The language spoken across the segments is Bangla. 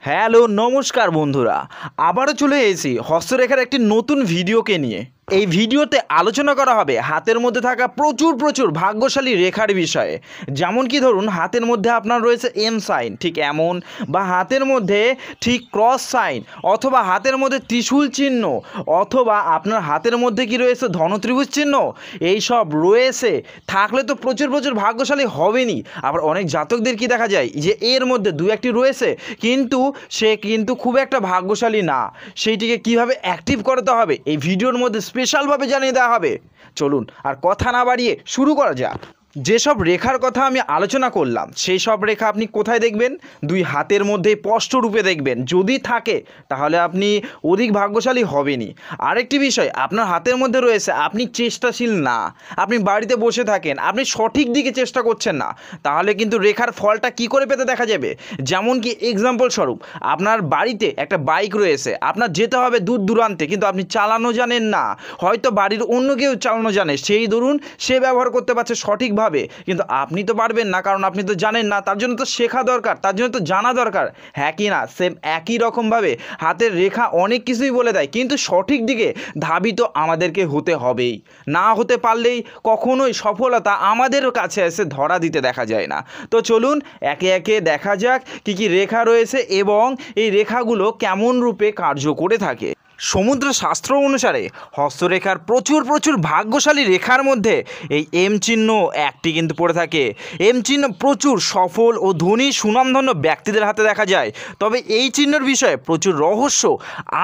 হ্যালো নমস্কার বন্ধুরা, আবারও চলে এসেছি হস্তরেখার একটি নতুন ভিডিওকে নিয়ে। এই ভিডিওতে আলোচনা করা হবে হাতের মধ্যে থাকা প্রচুর ভাগ্যশালী রেখার বিষয়ে। যেমন কি ধরুন, হাতের মধ্যে আপনার রয়েছে এম সাইন, ঠিক এমন, বা হাতের মধ্যে ঠিক ক্রস সাইন, অথবা হাতের মধ্যে ত্রিশূল চিহ্ন, অথবা আপনার হাতের মধ্যে কি রয়েছে ধনত্রিভুজ চিহ্ন। এই সব রয়েছে থাকলে তো প্রচুর ভাগ্যশালী হবেনই। আবার অনেক জাতকদের কি দেখা যায় যে এর মধ্যে দু একটি রয়েছে, কিন্তু সে কিন্তু খুব একটা ভাগ্যশালী না। সেইটিকে কিভাবে অ্যাক্টিভ করতে হবে এই ভিডিওর মধ্যে স্পেশালভাবে জানিয়ে দেওয়া হবে। চলুন আর কথা না বাড়িয়ে শুরু করা যাক। যেসব রেখার কথা আমি আলোচনা করলাম সেই সব রেখা আপনি কোথায় দেখবেন? দুই হাতের মধ্যে স্পষ্ট রূপে দেখবেন। যদি থাকে তাহলে আপনি অধিক ভাগ্যশালী হবেনই। আরেকটি বিষয়, আপনার হাতের মধ্যে রয়েছে আপনি চেষ্টাশীল না, আপনি বাড়িতে বসে থাকেন, আপনি সঠিক দিকে চেষ্টা করছেন না, তাহলে কিন্তু রেখার ফলটা কি করে পেতে দেখা যাবে? যেমন কি এক্সাম্পল স্বরূপ, আপনার বাড়িতে একটা বাইক রয়েছে, আপনার যেতে হবে দূর দূরান্তে, কিন্তু আপনি চালানো জানেন না। হয়তো বাড়ির অন্য কেউ চালানো জানে, সেই ধরুন সে ব্যবহার করতে পারছে সঠিকভাবে, কিন্তু আপনি তো পারবেন না, কারণ আপনি তো জানেন না। তার জন্য তো শেখা দরকার, তার জন্য তো জানা দরকার, হ্যাঁ কি না? সেম একই রকমভাবে হাতের রেখা অনেক কিছুই বলে দেয়, কিন্তু সঠিক দিকে ধাবিত আমাদেরকে হতে হবেই। না হতে পারলেই কখনোই সফলতা আমাদের কাছে এসে ধরা দিতে দেখা যায় না। তো চলুন একে একে দেখা যাক কী কী রেখা রয়েছে এবং এই রেখাগুলো কেমন রূপে কার্য করে থাকে। সমুদ্র শাস্ত্র অনুসারে হস্তরেখার প্রচুর ভাগ্যশালী রেখার মধ্যে এই এম চিহ্ন একটি কিন্তু পড়ে থাকে। এম চিহ্ন প্রচুর সফল ও ধনী সুনামধন্য ব্যক্তিদের হাতে দেখা যায়। তবে এই চিহ্নের বিষয়ে প্রচুর রহস্য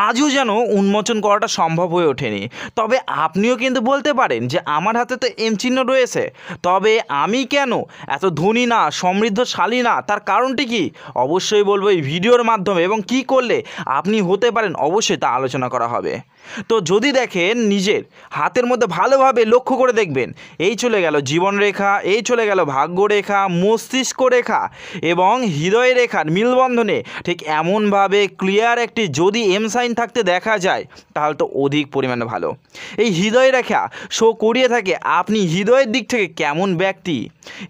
আজও যেন উন্মোচন করাটা সম্ভব হয়ে ওঠেনি। তবে আপনিও কিন্তু বলতে পারেন যে আমার হাতে তো এম চিহ্ন রয়েছে, তবে আমি কেন এত ধনী না, সমৃদ্ধশালী না? তার কারণটি কি? অবশ্যই বলবো এই ভিডিওর মাধ্যমে, এবং কি করলে আপনি হতে পারেন অবশ্যই তা আলোচনা করা হবে। তো যদি দেখেন নিজের হাতের মধ্যে ভালোভাবে লক্ষ্য করে দেখবেন, এই চলে গেল জীবন রেখা, এই চলে গেল ভাগ্য রেখা, মস্তিষ্ক রেখা এবং হৃদয় রেখার মিলবন্ধনে ঠিক এমনভাবে ক্লিয়ার একটি যদি এম সাইন থাকতে দেখা যায় তাহলে তো অধিক পরিমাণে ভালো। এই হৃদয় রেখা শো করিয়ে থাকে আপনি হৃদয়ের দিক থেকে কেমন ব্যক্তি,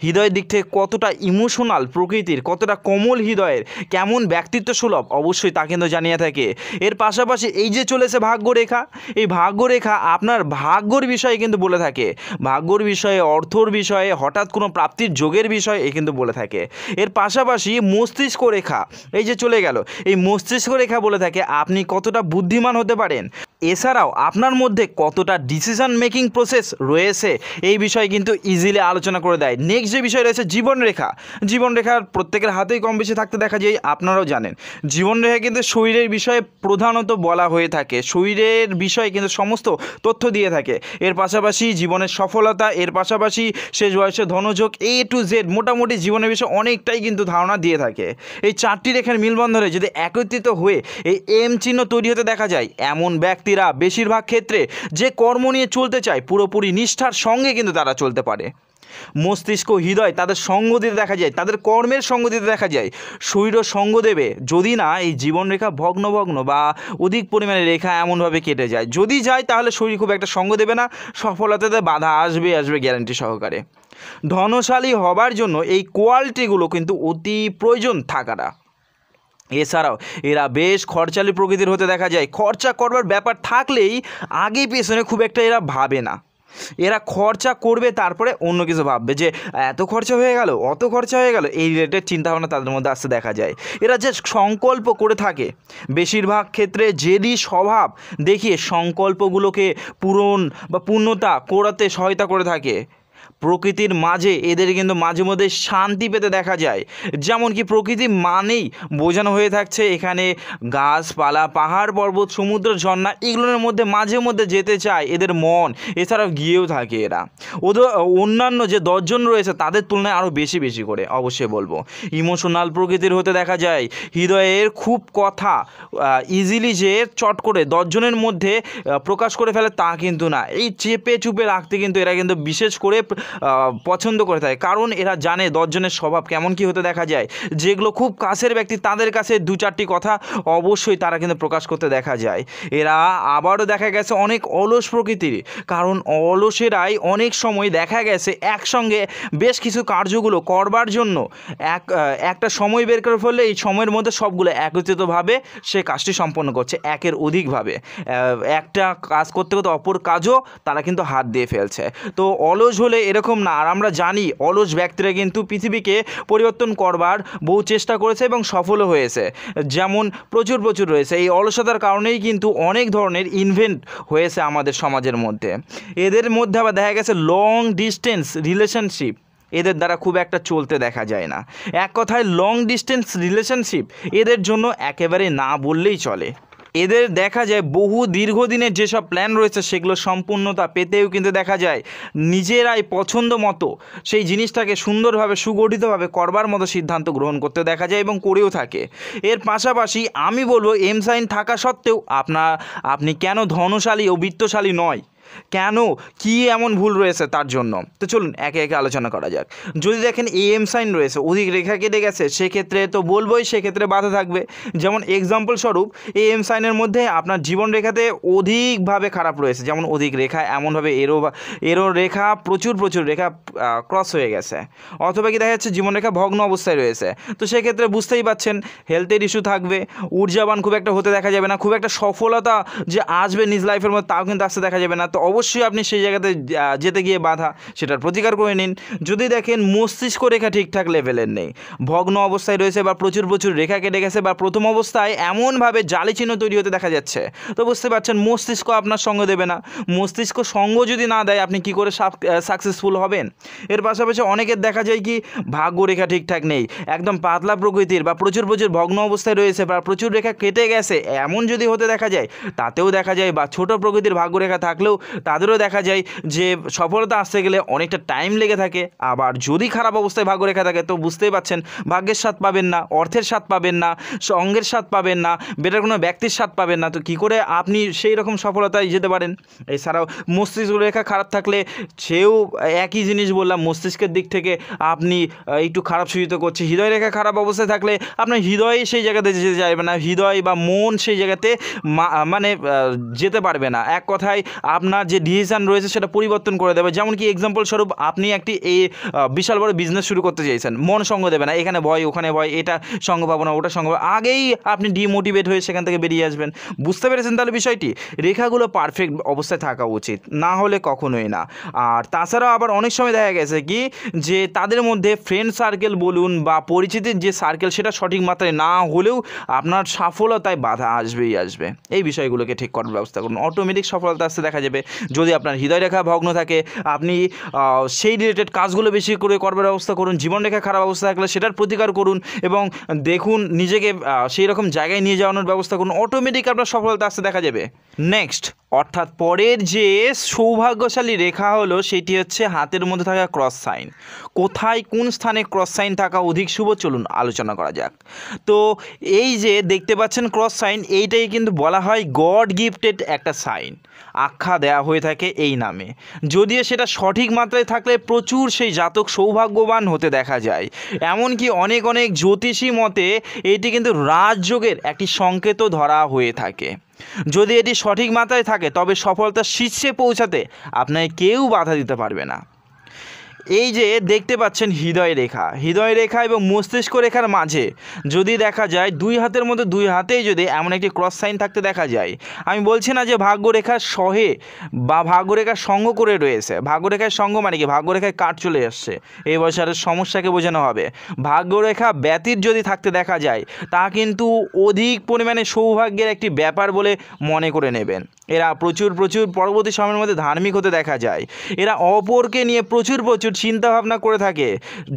হৃদয়ের দিক থেকে কতটা ইমোশনাল প্রকৃতির, কতটা কোমল হৃদয়ের, কেমন ব্যক্তিত্ব সুলভ, অবশ্যই তা কিন্তু জানিয়ে থাকে। এর পাশাপাশি এই যে চলেছে ভাগ্য রেখা, এই ভাগ্য রেখা আপনার ভাগ্যর বিষয়ে কিন্তু বলে থাকে, ভাগ্যর বিষয়ে, অর্থর বিষয়ে, হঠাৎ কোনো প্রাপ্তির যোগের বিষয়ে এ কিন্তু বলে থাকে। এর পাশাপাশি মস্তিষ্ক রেখা এই যে চলে গেল, এই মস্তিষ্ক রেখা বলে থাকে আপনি কতটা বুদ্ধিমান হতে পারেন, এছাড়াও আপনার মধ্যে কতটা ডিসিশন মেকিং প্রসেস রয়েছে এই বিষয়ে কিন্তু ইজিলি আলোচনা করে দেয়। নেক্সট যে বিষয় রয়েছে জীবন রেখা, জীবন রেখার প্রত্যেকের হাতেই কম বেশি থাকতে দেখা যায়, আপনারাও জানেন। জীবন রেখা কিন্তু শরীরের বিষয়ে প্রধানত বলা হয়ে থাকে, শরীরের বিষয়ে কিন্তু সমস্ত তথ্য দিয়ে থাকে। এর পাশাপাশি জীবনের সফলতা, এর পাশাপাশি শেষ বয়সে ধনযোগ, এ টু জেড মোটামুটি জীবনের বিষয়ে অনেকটাই কিন্তু ধারণা দিয়ে থাকে। এই চারটি রেখার মিলবন্ধনে যদি একত্রিত হয়ে এই এম চিহ্ন তৈরি হতে দেখা যায়, এমন ব্যক্তিরা বেশিরভাগ ক্ষেত্রে যে কর্ম নিয়ে চলতে চায় পুরোপুরি নিষ্ঠার সঙ্গে কিন্তু তারা চলতে পারে। মস্তিষ্ক, হৃদয় তাদের সঙ্গ দিতে দেখা যায়, তাদের কর্মের সঙ্গ দিতে দেখা যায়, শরীরও সঙ্গ দেবে যদি না এই জীবনরেখা ভগ্ন বা অধিক পরিমাণে রেখা এমনভাবে কেটে যায়। যদি যায় তাহলে শরীর খুব একটা সঙ্গ দেবে না, সফলতাতে বাধা আসবে গ্যারান্টি সহকারে। ধনশালী হবার জন্য এই কোয়ালিটিগুলো কিন্তু অতি প্রয়োজন থাকাটা। এছাড়াও এরা বেশ খরচালি প্রকৃতির হতে দেখা যায়। খরচা করবার ব্যাপার থাকলেই আগে পেছনে খুব একটা এরা ভাবে না, এরা খরচা করবে তারপরে অন্য কিছু ভাববে, যে এত খরচা হয়ে গেল, অত খরচা হয়ে গেল, এই রিলেটেড চিন্তাভাবনা তাদের মধ্যে আসতে দেখা যায়। এরা যে সংকল্প করে থাকে বেশিরভাগ ক্ষেত্রে জেদি স্বভাব দেখিয়ে সংকল্পগুলোকে পূরণ বা পূর্ণতা করাতে সহায়তা করে থাকে। প্রকৃতির মাঝে এদের কিন্তু মাঝে মধ্যে শান্তি পেতে দেখা যায়। যেমন কি প্রকৃতি মানেই বোঝানো হয়ে থাকছে এখানে গাছপালা, পাহাড় পর্বত, সমুদ্র, ঝর্ণা, এগুলোর মধ্যে মাঝে মধ্যে যেতে চায় এদের মন, এছাড়াও গিয়েও থাকে এরা। ওদের অন্যান্য যে 10 জন রয়েছে তাদের তুলনায় আরও বেশি করে অবশ্যই বলবো ইমোশনাল প্রকৃতির হতে দেখা যায়। হৃদয়ের খুব কথা ইজিলি যে চট করে 10 জনের মধ্যে প্রকাশ করে ফেলে তা কিন্তু না, এই চেপে চুপে রাখতে কিন্তু এরা কিন্তু বিশেষ করে পছন্দ করে থাকে, কারণ এরা জানে 10 জনের স্বভাব কেমন কি হতে দেখা যায়। যেগুলো খুব কাছের ব্যক্তি তাদের কাছে 2-4টি কথা অবশ্যই তারা কিন্তু প্রকাশ করতে দেখা যায়। এরা আবারও দেখা গেছে অনেক অলস প্রকৃতির, কারণ অলসেরাই অনেক সময় দেখা গেছে একসঙ্গে বেশ কিছু কার্যগুলো করবার জন্য একটা সময় বের করে ফেললে এই সময়ের মধ্যে সবগুলো একত্রিতভাবে সে কাজটি সম্পন্ন করছে, একের অধিকভাবে একটা কাজ করতে করতে অপর কাজও তারা কিন্তু হাত দিয়ে ফেলছে। তো অলস হলে এরকম না, আর আমরা জানি অলস ব্যক্তিরা কিন্তু পৃথিবীকে পরিবর্তন করবার বহু চেষ্টা করেছে এবং সফলও হয়েছে, যেমন প্রচুর রয়েছে। এই অলসতার কারণেই কিন্তু অনেক ধরনের ইনভেন্ট হয়েছে আমাদের সমাজের মধ্যে। এদের মধ্যে আবার দেখা গেছে লং ডিস্টেন্স রিলেশনশিপ এদের দ্বারা খুব একটা চলতে দেখা যায় না। এক কথায় লং ডিস্টেন্স রিলেশনশিপ এদের জন্য একেবারে না বললেই চলে। এদের দেখা যায় বহু দীর্ঘদিনের যেসব প্ল্যান রয়েছে সেগুলো সম্পূর্ণতা পেতেও কিন্তু দেখা যায় নিজেরাই পছন্দ মতো সেই জিনিসটাকে সুন্দরভাবে সুগঠিতভাবে করবার মতো সিদ্ধান্ত গ্রহণ করতে দেখা যায় এবং করেও থাকে। এর পাশাপাশি আমি বলবো এম সাইন থাকা সত্ত্বেও আপনি কেন ধনশালী ও বিত্তশালী নয়, কেন কি এমন ভুল রয়েছে তার জন্য। তো চলুন একে একে আলোচনা করা যাক। যদি দেখেন এম সাইন রয়েছে, অধিক রেখা কেটে গেছে, সেক্ষেত্রে তো বলবোই সেক্ষেত্রে বাধা থাকবে। যেমন এক্সাম্পল স্বরূপ এম সাইনের মধ্যে আপনার জীবন রেখাতে অধিকভাবে খারাপ রয়েছে, যেমন অধিক রেখা এমনভাবে এরো রেখা প্রচুর রেখা ক্রস হয়ে গেছে, অথবা কি দেখা যাচ্ছে জীবন রেখা ভগ্ন অবস্থায় রয়েছে। তো সেক্ষেত্রে বুঝতেই পাচ্ছেন হেলথের ইস্যু থাকবে, ঊর্জাবান খুব একটা হতে দেখা যাবে না, খুব একটা সফলতা যে আসবে নিজ লাইফের মধ্যে তাও কিন্তু আসতে দেখা যাবে না। তো অবশ্যই আপনি সেই জায়গাতে যেতে গিয়ে বাধা সেটার প্রতিকার করে নিন। যদি দেখেন মস্তিষ্ক রেখা ঠিকঠাক লেভেলের নেই, ভগ্ন অবস্থায় রয়েছে বা প্রচুর রেখা কেটে গেছে, বা প্রথম অবস্থায় এমনভাবে জালি চিহ্ন তৈরি হতে দেখা যাচ্ছে, তো বুঝতে পারছেন মস্তিষ্ক আপনার সঙ্গ দেবে না। মস্তিষ্ক সঙ্গ যদি না দেয় আপনি কি করে সাকসেসফুল হবেন। এর পাশাপাশি অনেকের দেখা যায় কি ভাগ্য রেখা ঠিকঠাক নেই, একদম পাতলা প্রকৃতির, বা প্রচুর ভগ্ন অবস্থায় রয়েছে, বা প্রচুর রেখা কেটে গেছে, এমন যদি হতে দেখা যায় তাতেও দেখা যায়, বা ছোট প্রকৃতির ভাগ্য রেখা থাকলেও তাদেরও দেখা যায় যে সফলতা আসতে গেলে অনেকটা টাইম লেগে থাকে। আবার যদি খারাপ অবস্থায় ভাগ্য রেখা থাকে তো বুঝতেই পাচ্ছেন ভাগ্যের স্বাদ পাবেন না, অর্থের স্বাদ পাবেন না, সঙ্গের স্বাদ পাবেন না, বেটার কোনো ব্যক্তির স্বাদ পাবেন না। তো কী করে আপনি সেই রকম সফলতায় যেতে পারেন। এছাড়াও মস্তিষ্ক রেখা খারাপ থাকলে সেও একই জিনিস বললাম, মস্তিষ্কের দিক থেকে আপনি একটু খারাপ সূচিত করছে। হৃদয় রেখা খারাপ অবস্থায় থাকলে আপনার হৃদয় সেই জায়গাতে যেতে চাইবে না, হৃদয় বা মন সেই জায়গাতে মানে যেতে পারবে না। এক কথায় আপনার যে ডিসিশান রয়েছে সেটা পরিবর্তন করে দেবে। যেমন কি এক্সাম্পল স্বরূপ আপনি একটি বিশাল বড় বিজনেস শুরু করতে চাইছেন, মন সঙ্গ দেবে না, এখানে ভয় ওখানে ভয়, এটা সঙ্গ পাবো না ওটা সঙ্গ পাবো, আগেই আপনি ডিমোটিভেট হয়ে সেখান থেকে বেরিয়ে আসবেন। বুঝতে পেরেছেন তাহলে বিষয়টি? রেখাগুলো পারফেক্ট অবস্থায় থাকা উচিত, না হলে কখনোই না। আর তাছাড়াও আবার অনেক সময় দেখা গেছে কি যে তাদের মধ্যে ফ্রেন্ড সার্কেল বলুন বা পরিচিতির যে সার্কেল সেটা সঠিক মাত্রায় না হলেও আপনার সফলতায় বাধা আসবেই আসবে। এই বিষয়গুলোকে ঠিক করার ব্যবস্থা করুন, অটোমেটিক সফলতা আসতে দেখা যাবে। যদি আপনার হৃদয় রেখা ভগ্ন থাকে আপনি সেই রিলেটেড কাজগুলো বেশি করে করবার ব্যবস্থা করুন, জীবন রেখা খারাপ অবস্থা থাকলে সেটার প্রতিকার করুন এবং দেখুন নিজেকে সেই রকম জায়গায় নিয়ে যাওয়ানোর ব্যবস্থা করুন, অটোমেটিক আপনার সফলতা আসতে দেখা যাবে। নেক্সট অর্থাৎ পরের যে সৌভাগ্যশালী রেখা হলো সেটি হচ্ছে হাতের মধ্যে থাকা ক্রস সাইন। কোথায় কোন স্থানে ক্রস সাইন থাকা অধিক শুভ চলুন আলোচনা করা যাক। তো এই যে দেখতে পাচ্ছেন ক্রস সাইন, এইটাই কিন্তু বলা হয় গড গিফটেড একটা সাইন, আখ্যা দেওয়া হয়ে থাকে এই নামে। যদিও সেটা সঠিক মাত্রায় থাকলে প্রচুর সেই জাতক সৌভাগ্যবান হতে দেখা যায়। এমনকি অনেক জ্যোতিষী মতে এটি কিন্তু রাজযোগের একটি সংকেতও ধরা হয়ে থাকে। যদি এটি সঠিক মাত্রায় থাকে তবে সফলতার শীর্ষে পৌঁছাতে আপনাকে কেউ বাধা দিতে পারবে না। এই যে দেখতে পাচ্ছেন হৃদয় রেখা এবং মস্তিষ্ক রেখার মাঝে যদি দেখা যায় দুই হাতের মধ্যে দুই হাতেই যদি এমন একটি ক্রস সাইন থাকতে দেখা যায়, আমি বলছি না যে ভাগ্যরেখার সহে বা ভাগ্যরেখার সঙ্গ করে রয়েছে। ভাগ্যরেখার সঙ্গ মানে কি, ভাগ্যরেখায় কাট চলে আসছে, এই বছরের সমস্যাকে বোঝানো হবে। ভাগ্যরেখা ব্যতীত যদি থাকতে দেখা যায় তা কিন্তু অধিক পরিমাণে সৌভাগ্যের একটি ব্যাপার বলে মনে করে নেবেন। এরা প্রচুর পরবর্তী সময়ের মধ্যে ধার্মিক হতে দেখা যায়। এরা অপরকে নিয়ে প্রচুর চিন্তাভাবনা করে থাকে।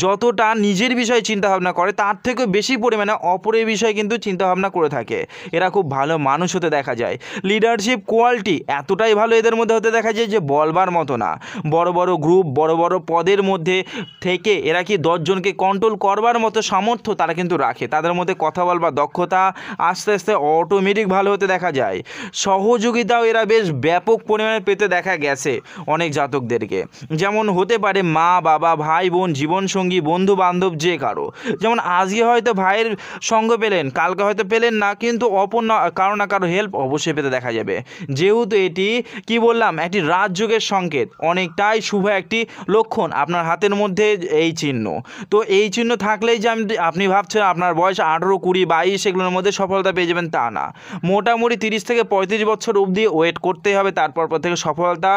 যতটা নিজের বিষয়ে চিন্তাভাবনা করে তার থেকে বেশি পরিমাণে অপরের বিষয়ে কিন্তু চিন্তাভাবনা করে থাকে। এরা খুব ভালো মানুষ হতে দেখা যায়। লিডারশিপ কোয়ালিটি এতটাই ভালো এদের মধ্যে হতে দেখা যায় যে বলবার মতো না। বড় গ্রুপ বড় পদের মধ্যে থেকে এরা কি 10 জনকে কন্ট্রোল করবার মতো সামর্থ্য তারা কিন্তু রাখে। তাদের মধ্যে কথা বলবার দক্ষতা আস্তে আস্তে অটোমেটিক ভালো হতে দেখা যায়। সহযোগিতাও এরা বেশ ব্যাপক পরিমাণে পেতে দেখা গেছে অনেক জাতকদেরকে। যেমন হতে পারে মা বাবা, ভাই বোন, জীবনসঙ্গী, বন্ধু বান্ধব, যে কারো। যেমন আজকে হয়তো ভাইয়ের সঙ্গ পেলেন, কালকে হয়তো পেলেন না, কিন্তু অপর কারো না কারো হেল্প অবশ্যই পেতে দেখা যাবে। যেহেতু এটি কি বললাম, একটি রাজযোগের সংকেত, অনেকটাই শুভ একটি লক্ষণ আপনার হাতের মধ্যে এই চিহ্ন। তো এই চিহ্ন থাকলেই যে আপনি ভাবছেন আপনার বয়স 18, 20, 22 এগুলোর মধ্যে সফলতা পেয়ে যাবেন, তা না। মোটামুটি 30 থেকে 35 বছর অবধি ওয়েট করতেই হবে, তারপর থেকে সফলতা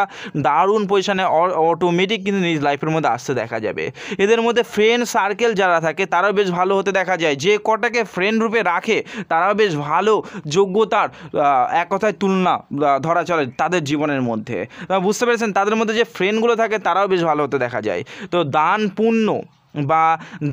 দারুণ পজিশনে অটোমেটিক কিন্তু নিজ লাইফের মধ্যে আসতে দেখা যাবে। এদের মধ্যে ফ্রেন্ড সার্কেল যারা থাকে তারাও বেশ ভালো হতে দেখা যায়। যে কটাকে ফ্রেন্ড রূপে রাখে তারাও বেশ ভালো যোগ্যতার এক কথায় তুলনা ধরা চলে তাদের জীবনের মধ্যে। বুঝতে পেরেছেন, তাদের মধ্যে যে ফ্রেন্ডগুলো থাকে তারাও বেশ ভালো হতে দেখা যায়। তো দান পুণ্য বা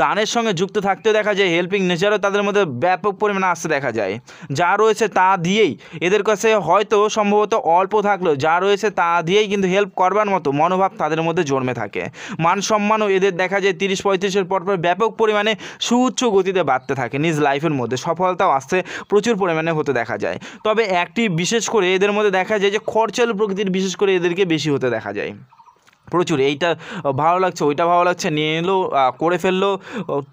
দানের সঙ্গে যুক্ত থাকতেও দেখা যায়, হেল্পিং নেচারও তাদের মধ্যে ব্যাপক পরিমাণে আসতে দেখা যায়। যা রয়েছে তা দিয়েই এদের কাছে হয়তো সম্ভবত অল্প থাকলেও যা রয়েছে তা দিয়েই কিন্তু হেল্প করবার মতো মনোভাব তাদের মধ্যে জন্মে থাকে। মান সম্মানও এদের দেখা যায় 30-35-এর পর ব্যাপক পরিমাণে সুউচ্চ গতিতে বাড়তে থাকে। নিজ লাইফের মধ্যে সফলতাও আসতে প্রচুর পরিমাণে হতে দেখা যায়। তবে একটি বিশেষ করে এদের মধ্যে দেখা যায় যে খরচালু প্রকৃতির বিশেষ করে এদেরকে বেশি হতে দেখা যায়। প্রচুর এইটা ভালো লাগছে, ওইটা ভালো লাগছে, নিয়ে এলো, করে ফেললো।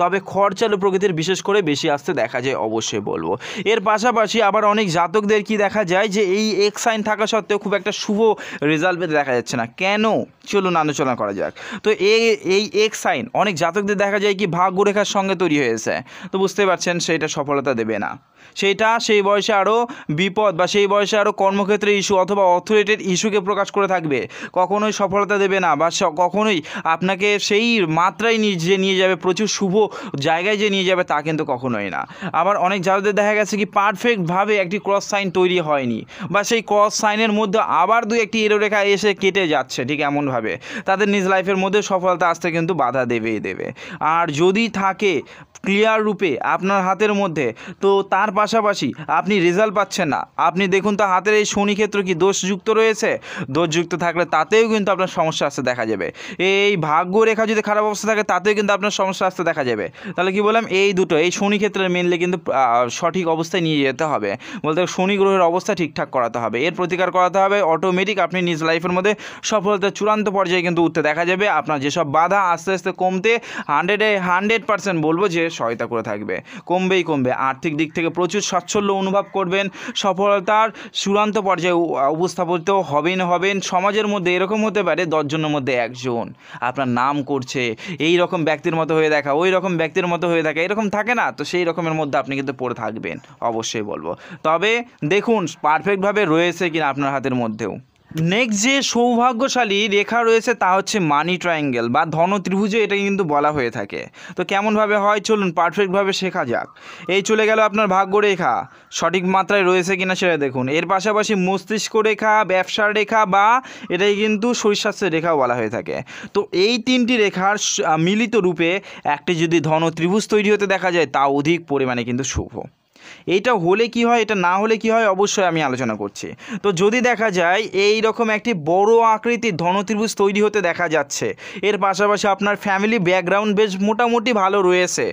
তবে খরচালু প্রকৃতির বিশেষ করে বেশি আসতে দেখা যায় অবশ্যই বলবো। এর পাশাপাশি আবার অনেক জাতকদের কি দেখা যায় যে এই এক্স সাইন থাকা সত্ত্বেও খুব একটা শুভ রেজাল্ট পেতে দেখা যাচ্ছে না। কেন, চলুন আলোচনা করা যাক। তো এই এক্স সাইন অনেক জাতকদের দেখা যায় কি ভাগ্যরেখার সঙ্গে তৈরি হয়েছে। তো বুঝতে পারছেন সেটা সফলতা দেবে না, সেটা সেই বয়সে আরও বিপদ বা সেই বয়সে আরও কর্মক্ষেত্রে ইস্যু অথবা অথরিটেড ইস্যুকে প্রকাশ করে থাকবে। কখনোই সফলতা দেবে না বা কখনোই আপনাকে সেই মাত্রায় নিয়ে যাবে, প্রচুর শুভ জায়গায় যে নিয়ে যাবে তা কিন্তু কখনোই না। আবার অনেক জাতকদের দেখা গেছে কি পারফেক্টভাবে একটি ক্রস সাইন তৈরি হয়নি বা সেই ক্রস সাইনের মধ্যে আবার দুই একটি এরোরেখা এসে কেটে যাচ্ছে, ঠিক এমনভাবে তাদের নিজ লাইফের মধ্যে সফলতা আসতে কিন্তু বাধা দেবেই দেবে। আর যদি থাকে ক্লিয়ার রূপে আপনার হাতের মধ্যে, তো তার পাশাপাশি আপনি রেজাল্ট পাচ্ছেন না। আপনি দেখুন তো হাতের এই শনি ক্ষেত্র কি দোষযুক্ত রয়েছে, দোষযুক্ত থাকলে তাতেও কিন্তু আপনার সমস্যা আসতে দেখা যাবে। এই ভাগ্য রেখা যদি খারাপ অবস্থা থাকে তাতেও কিন্তু আপনার সমস্যা আসতে দেখা যাবে। তাহলে কি বললাম, এই দুটো এই শনি ক্ষেত্রে মেনলি কিন্তু সঠিক অবস্থায় নিয়ে যেতে হবে, বলতে শনি গ্রহের অবস্থা ঠিকঠাক করাতে হবে, এর প্রতিকার করাতে হবে। অটোমেটিক আপনি নিজ লাইফের মধ্যে সফলতার চূড়ান্ত পর্যায়ে কিন্তু উঠতে দেখা যাবে। আপনার যেসব বাধা আস্তে আস্তে কমতে 100% বলবো যে সহায়তা করে থাকবে, কমবেই কমবে। আর্থিক দিক থেকে প্রচুর সচ্ছল্য অনুভব করবেন, সফলতার চূড়ান্ত পর্যায়ে উপস্থাপিত হবেন। সমাজের মধ্যে এরকম হতে পারে 10 জনের মধ্যে 1 জন আপনার নাম করছে, এই রকম ব্যক্তির মতো হয়ে দেখা, ওই রকম ব্যক্তির মতো হয়ে দেখা, এরকম থাকে না, তো সেই রকমের মধ্যে আপনি কিন্তু পড়ে থাকবেন অবশ্যই বলবো। তবে দেখুন পারফেক্টভাবে রয়েছে কিনা আপনার হাতের মধ্যেও। নেক্সট যে সৌভাগ্যশালী রেখা রয়েছে তা হচ্ছে মানি ট্রায়াঙ্গেল বা ধন ত্রিভুজে এটাকে কিন্তু বলা হয়ে থাকে। তো কেমনভাবে হয় চলুন পারফেক্টভাবে শেখা যাক। এই চলে গেল আপনার ভাগ্য রেখা, সঠিক মাত্রায় রয়েছে কিনা সেটা দেখুন। এর পাশাপাশি মস্তিষ্ক রেখা, ব্যবসার রেখা বা এটাই কিন্তু শরীর স্বাস্থ্যের রেখাও বলা হয়ে থাকে। তো এই তিনটি রেখার মিলিত রূপে একটি যদি ধন ত্রিভুজ তৈরি হতে দেখা যায় তা অধিক পরিমাণে কিন্তু শুভ। এইটা হলে কি হয়, এটা না হলে কি হয় অবশ্যই আমি আলোচনা করছি। তো যদি দেখা যায় এই রকম একটি বড় আকৃতির ধনত্রিভুজ তৈরি হতে দেখা যাচ্ছে, এর পাশাপাশি আপনার ফ্যামিলি ব্যাকগ্রাউন্ড বেশ মোটামুটি ভালো রয়েছে,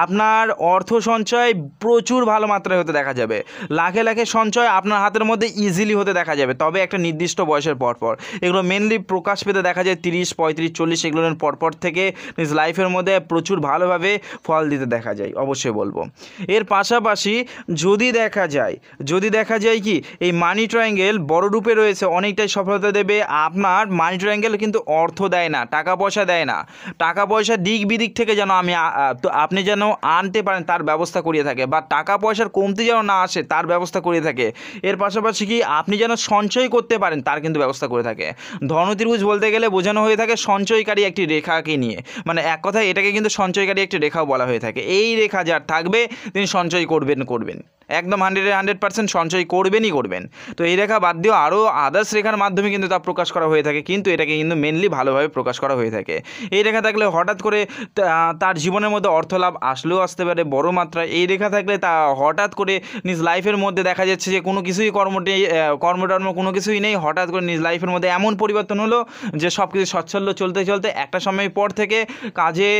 আপনার অর্থ সঞ্চয় প্রচুর ভালো মাত্রায় হতে দেখা যাবে, লাখে লাখে সঞ্চয় আপনার হাতের মধ্যে ইজিলি হতে দেখা যাবে। তবে একটা নির্দিষ্ট বয়সের পরপর এগুলো মেনলি প্রকাশ পেতে দেখা যায় 30, 35, 40 এগুলোর পরপর থেকে নিজ লাইফের মধ্যে প্রচুর ভালোভাবে ফল দিতে দেখা যায় অবশ্যই বলবো। এর পাশাপাশি যদি দেখা যায় কি এই মানি ট্রায়াঙ্গেল বড় রূপে রয়েছে, অনেকটাই সফলতা দেবে। আপনার মানি ট্রায়াঙ্গেল কিন্তু অর্থ দেয় না, টাকা পয়সা দেয় না, টাকা পয়সা দিক বিদিক থেকে যেন আপনি যেন আনতে পারেন তার ব্যবস্থা করিয়ে থাকে, বা টাকা পয়সার কমতি যেন না আসে তার ব্যবস্থা করিয়ে থাকে। এর পাশাপাশি কি আপনি যেন সঞ্চয় করতে পারেন তার কিন্তু ব্যবস্থা করে থাকে। ধনত্রিভুজ বলতে গেলে বোঝানো হয়ে থাকে সঞ্চয়কারী একটি রেখাকে নিয়ে, মানে এক কথায় এটাকে কিন্তু সঞ্চয়কারী একটি রেখাও বলা হয়ে থাকে। এই রেখা যার থাকবে তিনি সঞ্চয় করবেন একদম 100% সঞ্চয় করবেন। তো এই রেখা বাদ দিয়েও আরও আদার্স রেখার মাধ্যমে কিন্তু তা প্রকাশ করা হয়ে থাকে, কিন্তু এটাকে কিন্তু মেনলি ভালোভাবে প্রকাশ করা হয়ে থাকে। এই রেখা থাকলে হঠাৎ করে তার জীবনের মধ্যে অর্থ লাভ আসলেও আসতে পারে বড় মাত্রায়। এই রেখা থাকলে তা হঠাৎ করে নিজ লাইফের মধ্যে দেখা যাচ্ছে যে কোনো কিছুই কর্মটর্ম কোনো কিছুই নেই, হঠাৎ করে নিজ লাইফের মধ্যে এমন পরিবর্তন হলো যে সব কিছু সচ্ছল্য চলতে একটা সময় পর থেকে কাজে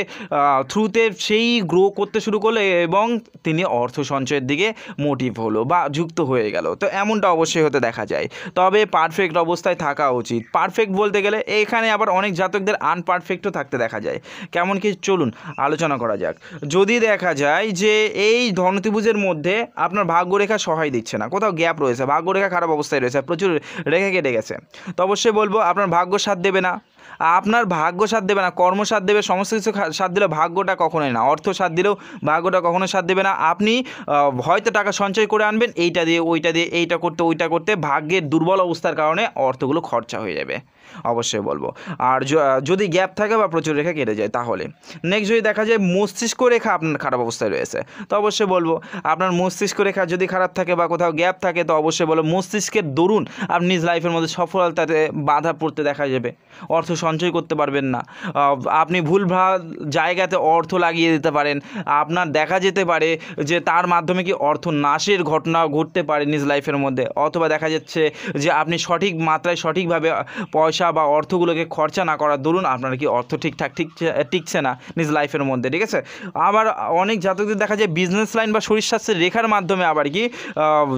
থ্রুতে সেই গ্রো করতে শুরু করলো এবং তিনি অর্থ সঞ্চয়ের দিকে মোটিভ হলো বা যুক্ত হয়ে গেল, তো এমনটা অবশ্যই হতে দেখা যায়। তবে পারফেক্ট অবস্থায় থাকা উচিত। পারফেক্ট বলতে গেলে এখানে আবার অনেক জাতকদের আনপারফেক্টও থাকতে দেখা যায়। কেমন কি চলুন আলোচনা করা যাক। যদি দেখা যায় যে এই ধনত্রিভুজের মধ্যে আপনার ভাগ্যরেখা সহায় দিচ্ছে না, কোথাও গ্যাপ রয়েছে, ভাগ্যরেখা খারাপ অবস্থায় রয়েছে, প্রচুর রেখা কেটে গেছে, তো অবশ্যই বলবো আপনার ভাগ্য সাথ দেবে না। আপনার ভাগ্য সাথ দেবে না, কর্ম সাথ দেবে, সমস্ত কিছু সাথ দিলে ভাগ্যটা কখনোই না, অর্থ সাথ দিলেও ভাগ্যটা কখনো সাথ দেবে না। আপনি হয়তো টাকা সঞ্চয় করে আনবেন, এইটা দিয়ে ওইটা দিয়ে, এইটা করতে ওইটা করতে, ভাগ্যের দুর্বল অবস্থার কারণে অর্থগুলো খরচা হয়ে যাবে, অবশ্যই বলবো। আর যদি গ্যাপ থাকে বা প্রচুর রেখা কেটে যায় তাহলে। নেক্সট যদি দেখা যায় মস্তিষ্ক রেখা আপনার খারাপ অবস্থায় রয়েছে, তো অবশ্যই বলবো আপনার মস্তিষ্ক রেখা যদি খারাপ থাকে বা কোথাও গ্যাপ থাকে, তো অবশ্যই বলবো মস্তিষ্কের দরুন আপনি নিজ লাইফের মধ্যে সফলতাতে বাধা পড়তে দেখা যাবে, অর্থ সঞ্চয় করতে পারবেন না, আপনি ভুলভাল জায়গাতে অর্থ লাগিয়ে দিতে পারেন, আপনার দেখা যেতে পারে যে তার মাধ্যমে কি অর্থ নাশের ঘটনা ঘটতে পারে নিজ লাইফের মধ্যে, অথবা দেখা যাচ্ছে যে আপনি সঠিক মাত্রায় সঠিকভাবে পয়সা বা অর্থগুলোকে খরচা না করার দরুন আপনার কি অর্থ ঠিকঠাক টিকছে না নিজ লাইফের মধ্যে, ঠিক আছে। আবার অনেক জাতকদের দেখা যায় বিজনেস লাইন বা শরীর স্বাস্থ্যের রেখার মাধ্যমে আবার কি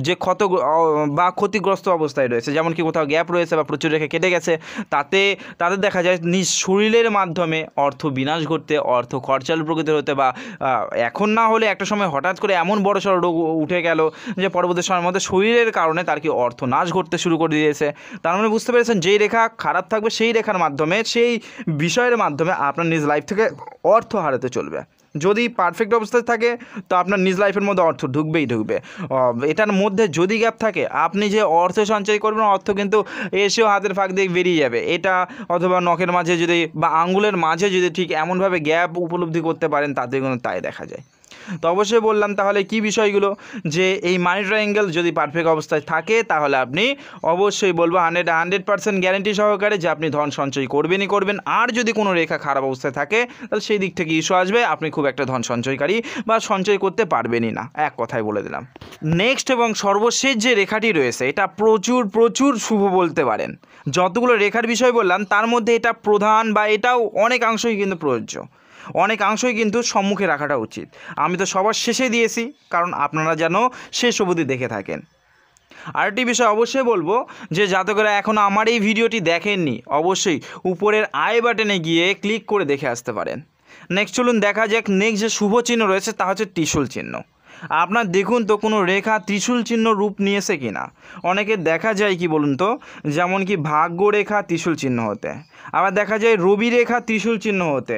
যে ক্ষত বা ক্ষতিগ্রস্ত অবস্থায় রয়েছে, যেমন কি কোথাও গ্যাপ রয়েছে বা প্রচুর রেখা কেটে গেছে, তাদের দেখা যায় নিজ শরীরের মাধ্যমে অর্থ বিনাশ ঘটতে, অর্থ খরচাল প্রকৃতির হতে, বা এখন না হলে একটা সময় হঠাৎ করে এমন বড়সড় রোগ উঠে গেল যে পরবর্তী সময়ের মধ্যে শরীরের কারণে তার কি অর্থ নাশ ঘটতে শুরু করে দিয়েছে। তার মানে বুঝতে পেরেছেন, যেই রেখা খারাপ থাকবে সেই রেখার মাধ্যমে, সেই বিষয়ের মাধ্যমে আপনার নিজ লাইফ থেকে অর্থ হারাতে চলবে। যদি পারফেক্ট অবস্থায় থাকে তো আপনার নিজ লাইফের মধ্যে অর্থ ঢুকবেই ঢুকবে। এটার মধ্যে যদি গ্যাপ থাকে, আপনি যে অর্থ সঞ্চয় করবেন অর্থ কিন্তু এসেও হাতের ফাঁক দিয়ে বেরিয়ে যাবে, এটা অথবা নখের মাঝে যদি বা আঙ্গুলের মাঝে যদি ঠিক এমনভাবে গ্যাপ উপলব্ধি করতে পারেন, তাতে কিন্তু তাই দেখা যায়। তো অবশ্যই বললাম তাহলে কি বিষয়গুলো, যে এই মানি ট্রায়াঙ্গেল যদি পারফেক্ট অবস্থায় থাকে তাহলে আপনি অবশ্যই বলবো 100% গ্যারেন্টি সহকারে যে আপনি ধন সঞ্চয় করবেনই করবেন। আর যদি কোনো রেখা খারাপ অবস্থায় থাকে তাহলে সেই দিক থেকে ইস্যু আসবে, আপনি খুব একটা ধন সঞ্চয়কারী বা সঞ্চয় করতে পারবেনই না, এক কথায় বলে দিলাম। নেক্সট এবং সর্বশেষ যে রেখাটি রয়েছে এটা প্রচুর প্রচুর শুভ বলতে পারেন। যতগুলো রেখার বিষয় বললাম তার মধ্যে এটা প্রধান বা এটাও অনেকাংশই কিন্তু প্রযোজ্য, অনেকাংশই কিন্তু সম্মুখে রাখাটা উচিত। আমি তো সবার শেষে দিয়েছি কারণ আপনারা যেন শেষ অবধি দেখে থাকেন। আরেকটি বিষয় অবশ্যই বলবো যে জাতকেরা এখনও আমার এই ভিডিওটি দেখেননি, অবশ্যই উপরের আই বাটনে গিয়ে ক্লিক করে দেখে আসতে পারেন। নেক্সট চলুন দেখা যাক নেক্সট যে শুভ চিহ্ন রয়েছে তা হচ্ছে ত্রিশূল চিহ্ন। আপনার দেখুন তো কোনো রেখা ত্রিশূল চিহ্ন রূপ নিয়েছে কি না। অনেকে দেখা যায় কি বলুন তো, যেমন কি ভাগ্য রেখা ত্রিশূল চিহ্ন হতে, আবার দেখা যায় রবি রেখা ত্রিশূল চিহ্ন হতে,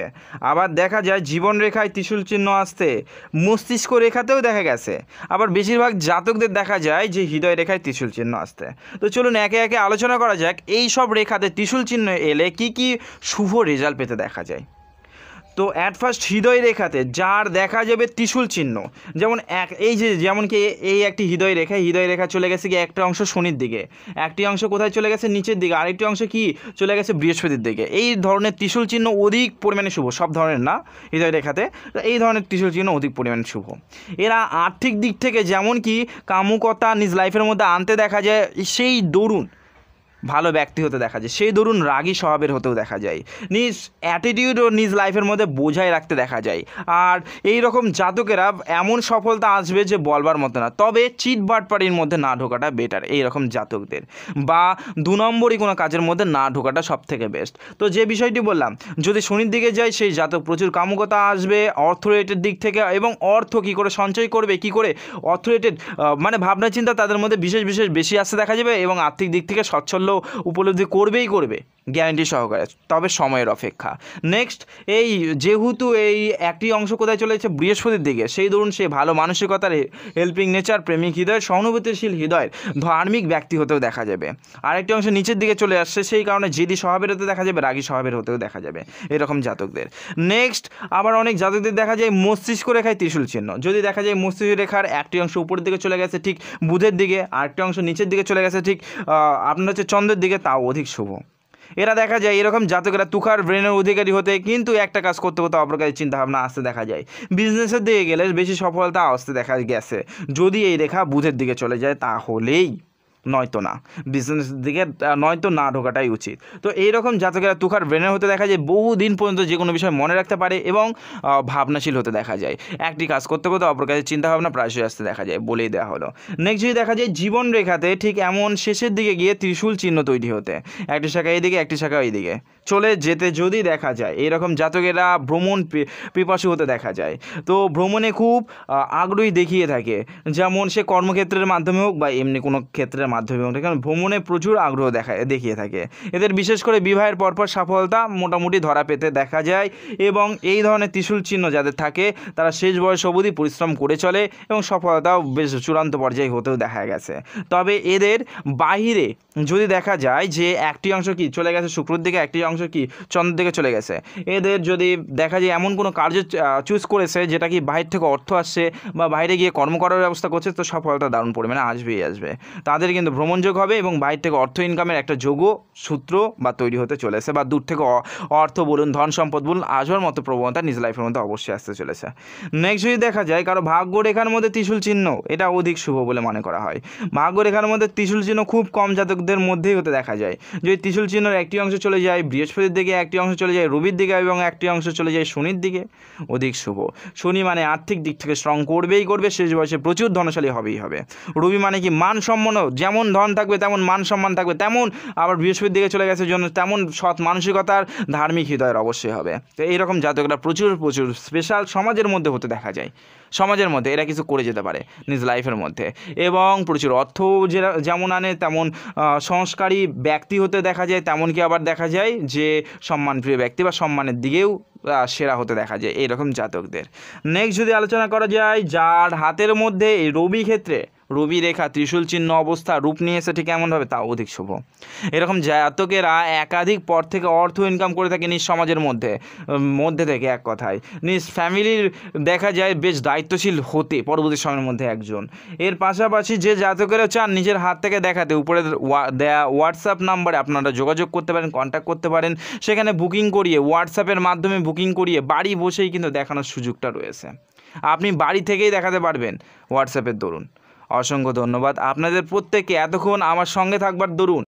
আবার দেখা যায় জীবন রেখায় ত্রিশূল চিহ্ন আসতে, মস্তিষ্ক রেখাতেও দেখা গেছে, আবার বেশিরভাগ জাতকদের দেখা যায় যে হৃদয় রেখায় ত্রিশূল চিহ্ন আসতে। তো চলুন একে একে আলোচনা করা যাক এই সব রেখাতে ত্রিশূল চিহ্ন এলে কি কি শুভ রেজাল্ট পেতে দেখা যায়। তো অ্যাট ফার্স্ট হৃদয় রেখাতে যার দেখা যাবে ত্রিশূল চিহ্ন, যেমন এই যে যেমন কি এই একটি হৃদয় রেখা চলে গেছে কি একটা অংশ শনির দিকে, একটি অংশ কোথায় চলে গেছে নিচের দিকে, আরেকটি অংশ কি চলে গেছে বৃহস্পতির দিকে। এই ধরনের ত্রিশূল চিহ্ন অধিক পরিমাণে শুভ, সব ধরনের না, হৃদয় রেখাতে এই ধরনের ত্রিশূল চিহ্ন অধিক পরিমাণে শুভ। এরা আর্থিক দিক থেকে যেমন কি কামুকতা নিজ লাইফের মধ্যে আনতে দেখা যায়, সেই দরুন ভালো ব্যক্তি হতে দেখা যায়, সেই দরুন রাগী স্বভাবের হতেও দেখা যায়, নিজ অ্যাটিটিউড ও নিজ লাইফের মধ্যে বোঝাই রাখতে দেখা যায়। আর এই রকম জাতকেরা এমন সফলতা আসবে যে বলবার মতো না, তবে চিট বাটপাড়ির মধ্যে না ঢোকাটা বেটার এই রকম জাতকদের, বা 2 নম্বরই কোনো কাজের মধ্যে না ঢোকাটা সব থেকে বেস্ট। তো যে বিষয়টি বললাম, যদি শনির দিকে যায় সেই জাতক প্রচুর কামুকতা আসবে অর্থ রিলেটেড দিক থেকে, এবং অর্থ কী করে সঞ্চয় করবে, কী করে অর্থ রিলেটেড মানে ভাবনা চিন্তা তাদের মধ্যে বিশেষ বেশি আসতে দেখা যাবে, এবং আর্থিক দিক থেকে সচ্ছল উপলব্ধি করবে গ্যারান্টি সহকারে, তবে সময়ের অপেক্ষা। নেক্সট এই যেহেতু এই একটি অংশ কোথায় চলে যাচ্ছে বৃহস্পতির দিকে, সেই ধরুন সে ভালো মানসিকতার, হেল্পিং নেচার, প্রেমিক হৃদয়, সহানুভূতিশীল হৃদয়ের ধার্মিক ব্যক্তি হতেও দেখা যাবে। আরেকটি অংশ নিচের দিকে চলে আসছে, সেই কারণে জেদি স্বভাবের হতে দেখা যাবে, রাগী স্বভাবের হতেও দেখা যাবে এরকম জাতকদের। নেক্সট আবার অনেক জাতকদের দেখা যায় মস্তিষ্ক রেখায় ত্রিশূল চিহ্ন, যদি দেখা যায় মস্তিষ্ক রেখার একটি অংশ উপরের দিকে চলে গেছে ঠিক বুধের দিকে, আরেকটি অংশ নিচের দিকে চলে গেছে ঠিক আপনার হচ্ছে চন্দ্রের দিকে, তাও অধিক শুভ। এরা দেখা যায় এরকম জাতকেরা তুখার ব্রেনের অধিকারী হতে, কিন্তু একটা কাজ করতে করতে অপ্রকারের চিন্তাভাবনা আসতে দেখা যায়, বিজনেসের দিকে গেলে বেশি সফলতা আসতে দেখা গেছে যদি এই রেখা বুধের দিকে চলে যায় তাহলেই। নয়তো না, বিজনেস দিকে নয়তো না ঢোকাটাই উচিত। তো এইরকম জাতকেরা তুখার ব্রেনের হতে দেখা যায়, বহুদিন পর্যন্ত যে কোনো বিষয় মনে রাখতে পারে এবং ভাবনাশীল হতে দেখা যায়। একটি কাজ করতে করতে অপর কাজের চিন্তাভাবনা প্রায়শই আসতে দেখা যায়, বলেই দেওয়া হলো। নেক্সট যদি দেখা যায় জীবন রেখাতে ঠিক এমন শেষের দিকে গিয়ে ত্রিশূল চিহ্ন তৈরি হতে, একটি শাখা এইদিকে একটি শাখা এইদিকে চলে যেতে যদি দেখা যায়, এইরকম জাতকেরা ভ্রমণ পিপাসু হতে দেখা যায়। তো ভ্রমণে খুব আগ্রহী দেখিয়ে থাকে, যেমন সে কর্মক্ষেত্রের মাধ্যমে হোক বা এমনি কোনো ক্ষেত্রের মাধ্যমে হোক, কারণ ভ্রমণে প্রচুর আগ্রহ দেখিয়ে থাকে। এদের বিশেষ করে বিবাহের পরপর সফলতা মোটামুটি ধরা পেতে দেখা যায় এবং এই ধরনের ত্রিশূল চিহ্ন যাদের থাকে তারা শেষ বয়স অবধি পরিশ্রম করে চলে এবং সফলতাও বেশ চূড়ান্ত পর্যায়ে হতেও দেখা গেছে। তবে এদের বাহিরে যদি দেখা যায় যে একটি অংশ কি চলে গেছে শুক্রের দিকে, একটি অংশ কি চন্দ্রের দিকে চলে গেছে, এদের যদি দেখা যায় এমন কোনো কার্য চুজ করেছে যেটা কি বাইরে থেকে অর্থ আসছে বা বাইরে গিয়ে কর্ম করার ব্যবস্থা করছে, তো সফলতা দারুণ পরিমাণে আসবেই আসবে। তাদের কিন্তু ভ্রমণযোগ হবে এবং বাইরে থেকে অর্থ ইনকামের একটা যোগও সূত্র বা তৈরি হতে চলেছে, বা দূর থেকে অর্থ বলুন ধন সম্পদ বলুন আসবার মতো প্রবণতা নিজ লাইফের মধ্যে অবশ্যই আসতে চলেছে। নেক্সট যদি দেখা যায় কারো ভাগ্যরেখার মধ্যে ত্রিশূল চিহ্ন, এটা অধিক শুভ বলে মনে করা হয়। ভাগ্যরেখার মধ্যে ত্রিশূল চিহ্ন খুব কম জাতকদের মধ্যেই হতে দেখা যায়। যদি ত্রিশূল চিহ্নের একটি অংশ চলে যায় বৃহস্পতির দিকে, একটি অংশ চলে যায় রবির দিকে এবং একটি অংশ চলে যায় শনির দিকে, অধিক শুভ। শনি মানে আর্থিক দিক থেকে স্ট্রং করবেই করবে, শেষ বয়সে প্রচুর ধনশালী হবেই হবে। রবি মানে কি মান সম্মানও, যেমন ধন থাকবে তেমন মান সম্মান থাকবে, তেমন আবার বৃহস্পতির দিকে চলে গেছে জন্য তেমন সৎ মানসিকতার ধার্মিক হৃদয়ের অবশ্যই হবে। তো এইরকম জাতকরা প্রচুর স্পেশাল সমাজের মধ্যে হতে দেখা যায়, সমাজের মধ্যে এরা কিছু করে যেতে পারে নিজ লাইফের মধ্যে এবং প্রচুর অর্থ যেমন আনে, তেমন সংস্কারী ব্যক্তি হতে দেখা যায়, তেমন কি আবার দেখা যায় যে সম্মানপ্রিয় ব্যক্তি বা সম্মানের দিকেও সেরা হতে দেখা যায় এইরকম জাতকদের। নেক্সট যদি আলোচনা করা যায় যার হাতের মধ্যে এই রবি ক্ষেত্রে রবি রেখা ত্রিশূল চিহ্ন অবস্থা রূপ নিয়েছে ঠিক এমনভাবে, তা অধিক শুভ। এরকম জাতকেরা একাধিক পথ থেকে অর্থ ইনকাম করে থাকে নিজ সমাজের মধ্যে থেকে, এক কথায় নিজ ফ্যামিলির দেখা যায় বেশ দায়িত্বশীল হতে পরবর্তী সময়ের মধ্যে একজন। এর পাশাপাশি যে জাতকেরা চান নিজের হাত থেকে দেখাতে, উপরে দেয়া হোয়াটসঅ্যাপ নাম্বারে আপনারা যোগাযোগ করতে পারেন, কন্ট্যাক্ট করতে পারেন, সেখানে বুকিং করিয়ে হোয়াটসঅ্যাপের মাধ্যমে বুকিং করিয়ে বাড়ি বসেই কিন্তু দেখানোর সুযোগটা রয়েছে। আপনি বাড়ি থেকেই দেখাতে পারবেন হোয়াটসঅ্যাপের দরুন। অসংখ্য ধন্যবাদ আপনাদের প্রত্যেককে এতক্ষণ আমার সঙ্গে থাকবার দরুন।